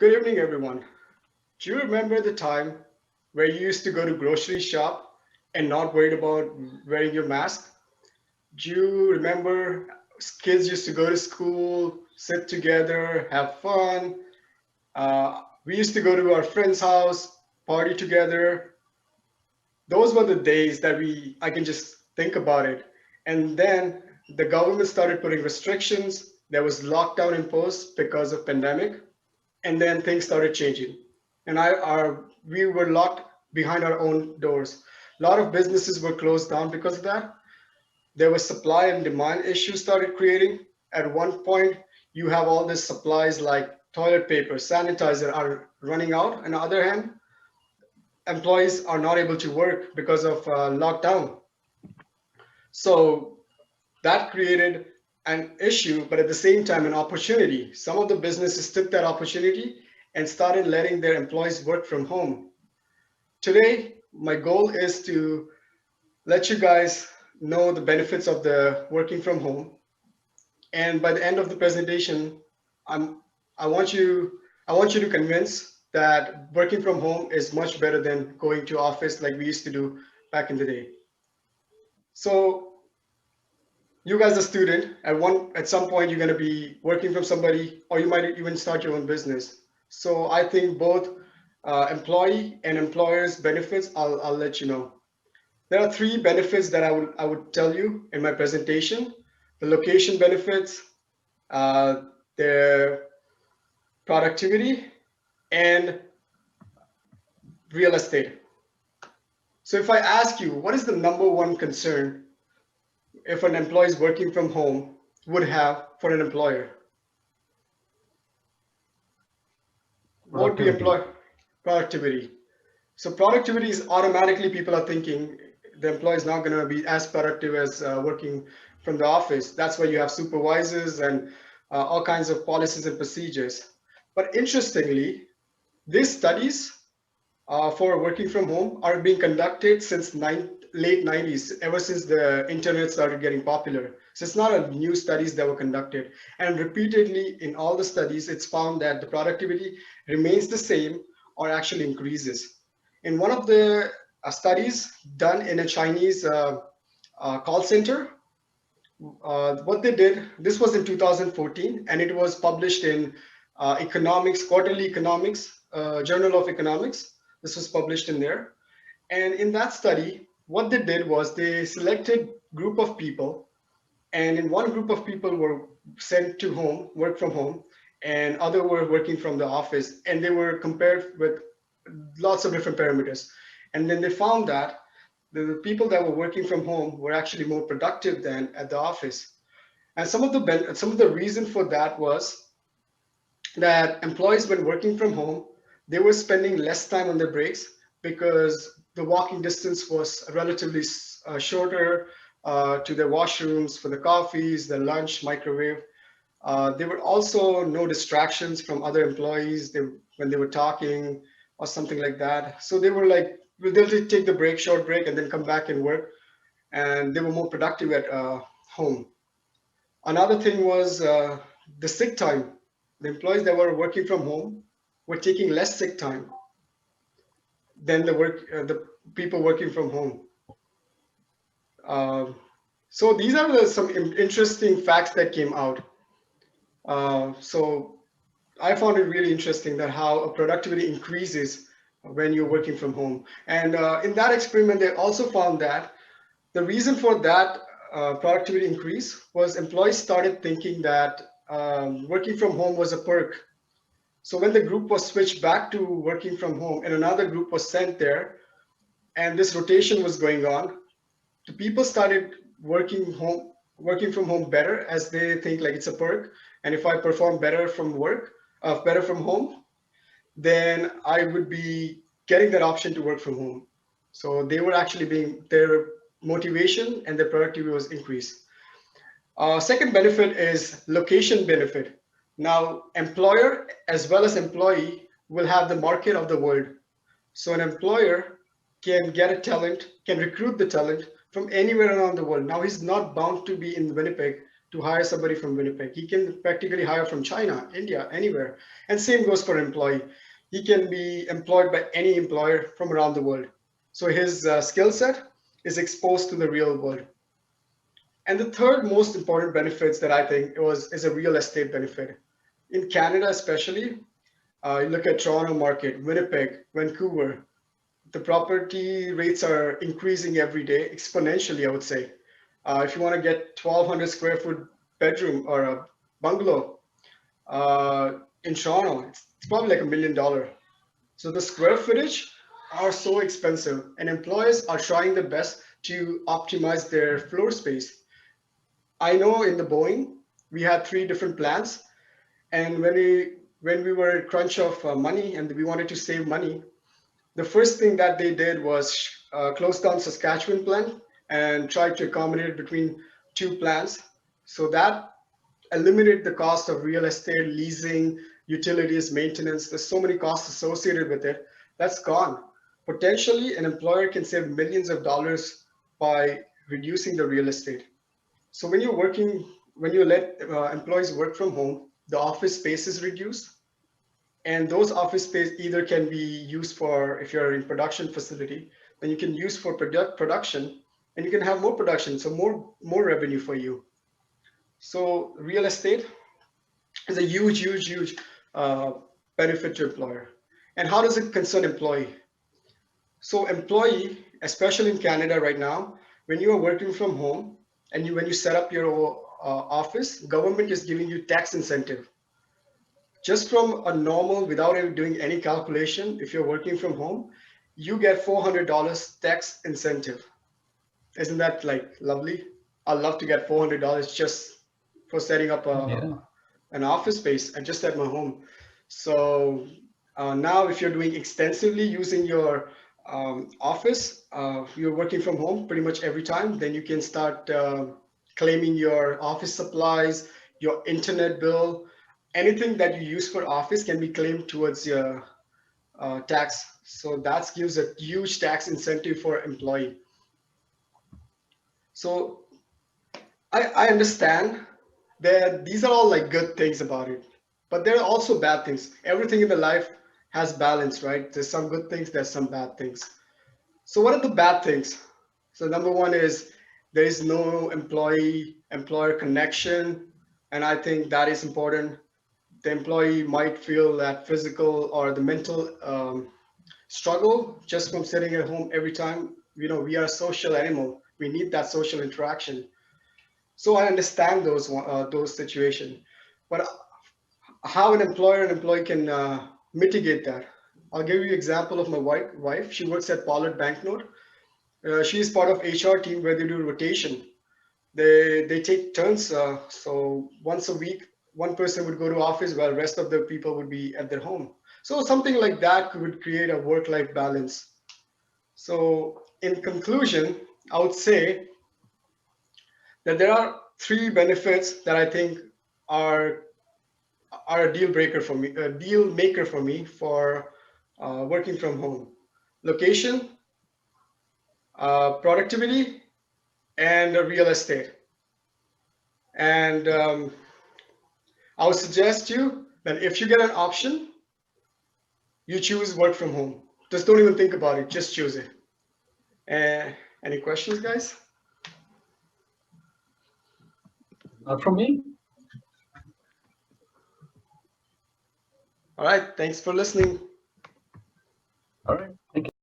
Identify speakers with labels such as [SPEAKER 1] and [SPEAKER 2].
[SPEAKER 1] Good evening, everyone. Do you remember the time where you used to go to grocery shop and not worried about wearing your mask? Do you remember kids used to go to school, sit together, have fun? We used to go to our friend's house, party together. Those were the days that I can just think about it. And then the government started putting restrictions. There was lockdown imposed because of pandemic, and then things started changing. And we were locked behind our own doors. A lot of businesses were closed down because of that. There was supply and demand issues started creating. At one point, you have all these supplies like toilet paper, sanitizer are running out. On the other hand, employees are not able to work because of lockdown. So that created an issue, but at the same time, an opportunity. Some of the businesses took that opportunity and started letting their employees work from home. Today, my goal is to let you guys know the benefits of the working from home. And by the end of the presentation, I'm, I want you, I want you to convince that working from home is much better than going to office like we used to do back in the day. So you guys are student at some point you're going to be working from somebody, or you might even start your own business. So I think both employee and employers benefits, I'll let you know. There are three benefits that I would tell you in my presentation: the location benefits, uh, their productivity, and real estate. So if I ask you, what is the number one concern if an employee is working from home would have for an employer? What would be
[SPEAKER 2] Productivity.
[SPEAKER 1] employee productivity? So productivity is automatically, people are thinking the employee is not going to be as productive as working from the office. That's why you have supervisors and all kinds of policies and procedures. But interestingly, these studies for working from home are being conducted since late 90s, ever since the internet started getting popular. So it's not a new studies that were conducted. And repeatedly in all the studies, it's found that the productivity remains the same or actually increases. In one of the studies done in a Chinese call center, what they did, this was in 2014, and it was published in economics, quarterly economics, Journal of Economics. This was published in there. And in that study, what they did was they selected group of people, and in one group of people were sent to home, work from home, and other were working from the office, and they were compared with lots of different parameters. And then they found that the people that were working from home were actually more productive than at the office. And some of the reason for that was that employees, when working from home, they were spending less time on their breaks because the walking distance was relatively shorter to their washrooms, for the coffees, the lunch, microwave. There were also no distractions from other employees when they were talking or something like that. So they were like, well, they'll take the break, short break, and then come back and work. And they were more productive at home. Another thing was the sick time. The employees that were working from home were taking less sick time than the people working from home. Um, so these are some interesting facts that came out. So I found it really interesting that how productivity increases when you're working from home. And in that experiment, they also found that the reason for that productivity increase was employees started thinking that working from home was a perk. So when the group was switched back to working from home and another group was sent there, and this rotation was going on, the people started working from home better, as they think like it's a perk. And if I perform better from work, better from home, then I would be getting that option to work from home. So they were actually being their motivation and their productivity was increased. Second benefit is location benefit. Now, employer as well as employee will have the market of the world. So an employer can get a talent, can recruit the talent from anywhere around the world. Now he's not bound to be in Winnipeg. to hire somebody from Winnipeg. He can practically hire from China, India, anywhere. And same goes for employee. He can be employed by any employer from around the world. So his skill set is exposed to the real world. And the third most important benefits that I think is a real estate benefit. In Canada, especially, you look at Toronto market, Winnipeg, Vancouver, the property rates are increasing every day exponentially, I would say. If you want to get 1,200 square foot bedroom or a bungalow in Toronto, it's probably like $1 million. So the square footage are so expensive, and employers are trying their best to optimize their floor space. I know in the Boeing, we had three different plans, and when we were in crunch of money and we wanted to save money, the first thing that they did was close down Saskatchewan plant and try to accommodate between two plants. So that eliminated the cost of real estate, leasing, utilities, maintenance. There's so many costs associated with it. That's gone. Potentially, an employer can save millions of dollars by reducing the real estate. So when you let employees work from home, the office space is reduced, and those office space either can be used for, if you're in production facility, then you can use for production, and you can have more production, so more revenue for you. So real estate is a huge uh, benefit to employer. And how does it concern employee? So employee, especially in Canada right now, when you are working from home and when you set up your office, government is giving you tax incentive just from a normal, without even doing any calculation. If you're working from home, you get $400 tax incentive. Isn't that like lovely? I'd love to get $400 just for setting up
[SPEAKER 2] Yeah.
[SPEAKER 1] an office space and just at my home. So now if you're doing extensively using your office, you're working from home pretty much every time, then you can start claiming your office supplies, your internet bill, anything that you use for office can be claimed towards your tax. So that gives a huge tax incentive for employee. So I understand that these are all like good things about it, but there are also bad things. Everything in the life has balance, right? There's some good things, there's some bad things. So what are the bad things? So number one is there is no employee employer connection, and I think that is important. The employee might feel that physical or the mental struggle just from sitting at home every time. You know, we are a social animal. We need that social interaction. So I understand those situations, but how an employer and employee can mitigate that. I'll give you an example of my wife. She works at Pollard Banknote. She is part of HR team where they do rotation. They take turns. So once a week, one person would go to office while rest of the people would be at their home. So something like that would create a work-life balance. So in conclusion, I would say that there are three benefits that I think are are a deal breaker for me, a deal maker for me for working from home: location, productivity, and real estate. And I would suggest you that if you get an option, you choose work from home. Just don't even think about it. Just choose it. Any questions, guys?
[SPEAKER 2] Not from me.
[SPEAKER 1] All right. Thanks for listening.
[SPEAKER 2] All right. Thank you.